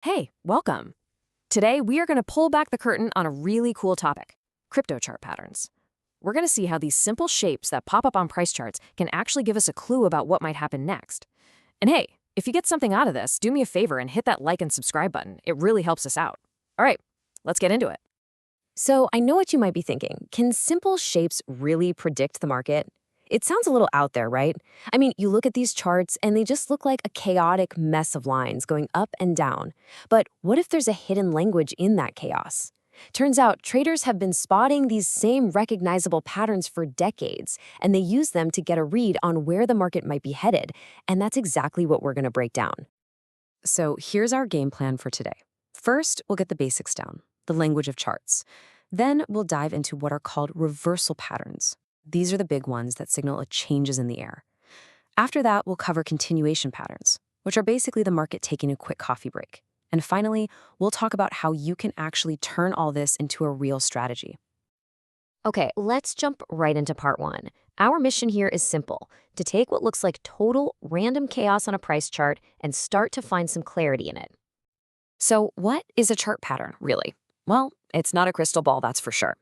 Hey, welcome. Today, we are going to pull back the curtain on a really cool topic, crypto chart patterns. We're going to see how these simple shapes that pop up on price charts can actually give us a clue about what might happen next. And hey, if you get something out of this, do me a favor and hit that like and subscribe button. It really helps us out. All right, let's get into it. So I know what you might be thinking. Can simple shapes really predict the market? It sounds a little out there, right? I mean, you look at these charts and they just look like a chaotic mess of lines going up and down. But what if there's a hidden language in that chaos? Turns out traders have been spotting these same recognizable patterns for decades, and they use them to get a read on where the market might be headed. And that's exactly what we're going to break down. So here's our game plan for today. First, we'll get the basics down, the language of charts. Then we'll dive into what are called reversal patterns. These are the big ones that signal changes in the air. After that, we'll cover continuation patterns, which are basically the market taking a quick coffee break. And finally, we'll talk about how you can actually turn all this into a real strategy. Okay, let's jump right into part one. Our mission here is simple: to take what looks like total random chaos on a price chart and start to find some clarity in it. So what is a chart pattern, really? Well, it's not a crystal ball, that's for sure.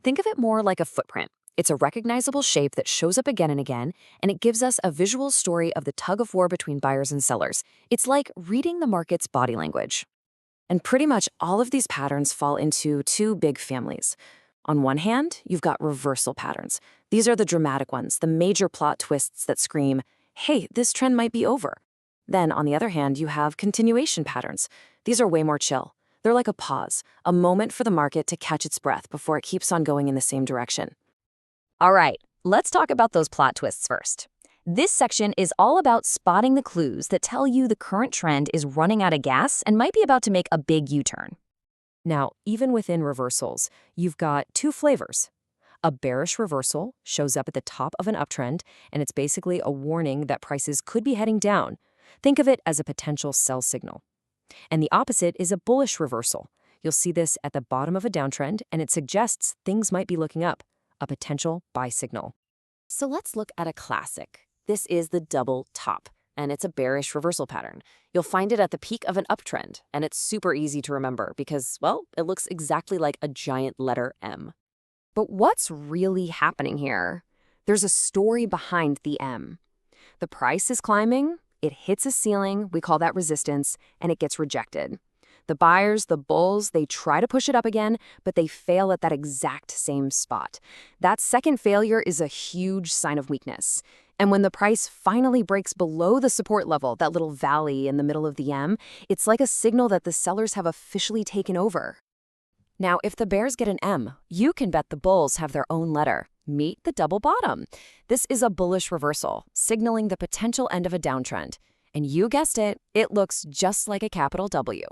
Think of it more like a footprint. It's a recognizable shape that shows up again and again, and it gives us a visual story of the tug-of-war between buyers and sellers. It's like reading the market's body language. And pretty much all of these patterns fall into two big families. On one hand, you've got reversal patterns. These are the dramatic ones, the major plot twists that scream, hey, this trend might be over. Then, on the other hand, you have continuation patterns. These are way more chill. They're like a pause, a moment for the market to catch its breath before it keeps on going in the same direction. All right, let's talk about those plot twists first. This section is all about spotting the clues that tell you the current trend is running out of gas and might be about to make a big U-turn. Now, even within reversals, you've got two flavors. A bearish reversal shows up at the top of an uptrend, and it's basically a warning that prices could be heading down. Think of it as a potential sell signal. And the opposite is a bullish reversal. You'll see this at the bottom of a downtrend, and it suggests things might be looking up, a potential buy signal. So let's look at a classic. This is the double top, and it's a bearish reversal pattern. You'll find it at the peak of an uptrend, and it's super easy to remember because, well, it looks exactly like a giant letter M. But what's really happening here? There's a story behind the M. The price is climbing, it hits a ceiling, we call that resistance, and it gets rejected. The buyers, the bulls, they try to push it up again, but they fail at that exact same spot. That second failure is a huge sign of weakness. And when the price finally breaks below the support level, that little valley in the middle of the M, it's like a signal that the sellers have officially taken over. Now, if the bears get an M, you can bet the bulls have their own letter. Meet the double bottom. This is a bullish reversal, signaling the potential end of a downtrend. And you guessed it, it looks just like a capital W.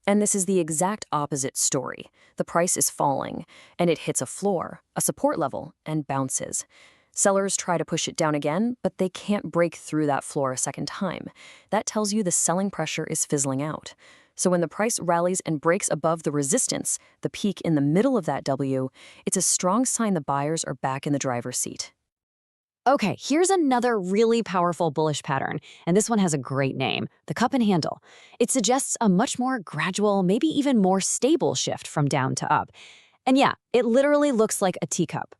And this is the exact opposite story. The price is falling, and it hits a floor, a support level, and bounces. Sellers try to push it down again, but they can't break through that floor a second time. That tells you the selling pressure is fizzling out. So when the price rallies and breaks above the resistance, the peak in the middle of that W, it's a strong sign the buyers are back in the driver's seat. Okay, here's another really powerful bullish pattern, and this one has a great name, the cup and handle. It suggests a much more gradual, maybe even more stable shift from down to up. And yeah, it literally looks like a teacup.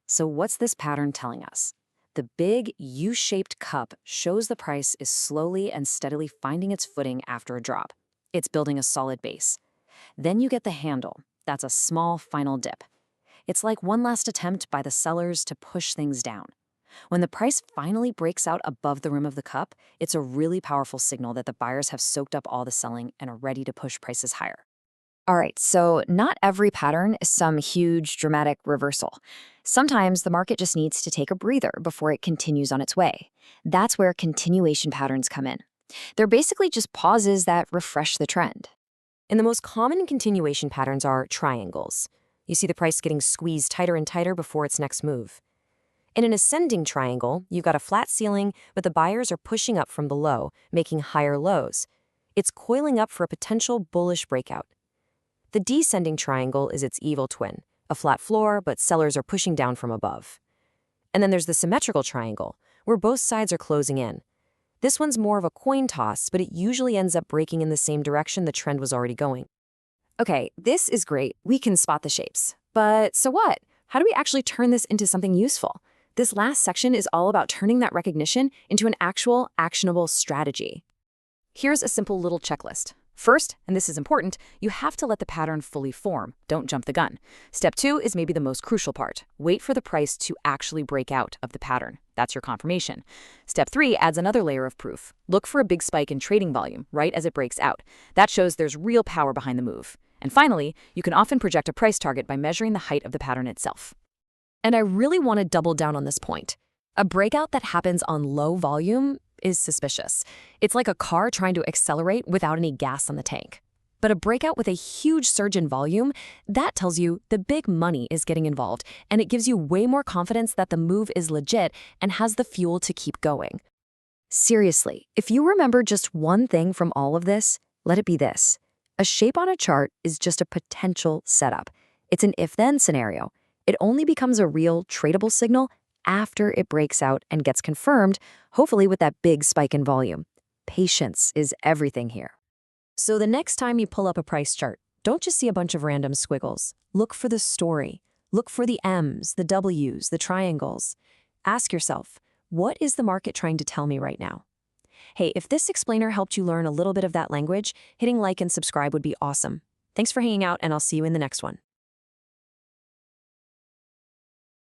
So what's this pattern telling us? The big U-shaped cup shows the price is slowly and steadily finding its footing after a drop. It's building a solid base. Then you get the handle. That's a small final dip. It's like one last attempt by the sellers to push things down. When the price finally breaks out above the rim of the cup, it's a really powerful signal that the buyers have soaked up all the selling and are ready to push prices higher. All right, so not every pattern is some huge dramatic reversal. Sometimes the market just needs to take a breather before it continues on its way. That's where continuation patterns come in. They're basically just pauses that refresh the trend. And the most common continuation patterns are triangles. You see the price getting squeezed tighter and tighter before its next move. In an ascending triangle, you've got a flat ceiling, but the buyers are pushing up from below, making higher lows. It's coiling up for a potential bullish breakout. The descending triangle is its evil twin, a flat floor, but sellers are pushing down from above. And then there's the symmetrical triangle, where both sides are closing in. This one's more of a coin toss, but it usually ends up breaking in the same direction the trend was already going. Okay, this is great. We can spot the shapes. But so what? How do we actually turn this into something useful? This last section is all about turning that recognition into an actual, actionable strategy. Here's a simple little checklist. First, and this is important, you have to let the pattern fully form. Don't jump the gun. Step 2 is maybe the most crucial part. Wait for the price to actually break out of the pattern. That's your confirmation. Step 3 adds another layer of proof. Look for a big spike in trading volume right as it breaks out. That shows there's real power behind the move. And finally, you can often project a price target by measuring the height of the pattern itself. And I really want to double down on this point. A breakout that happens on low volume is suspicious. It's like a car trying to accelerate without any gas on the tank. But a breakout with a huge surge in volume, that tells you the big money is getting involved, and it gives you way more confidence that the move is legit and has the fuel to keep going. Seriously, if you remember just one thing from all of this, let it be this. A shape on a chart is just a potential setup. It's an if-then scenario. It only becomes a real tradable signal after it breaks out and gets confirmed, hopefully with that big spike in volume. Patience is everything here. So the next time you pull up a price chart, don't just see a bunch of random squiggles. Look for the story. Look for the M's, the W's, the triangles. Ask yourself, what is the market trying to tell me right now? Hey, if this explainer helped you learn a little bit of that language, hitting like and subscribe would be awesome. Thanks for hanging out, and I'll see you in the next one.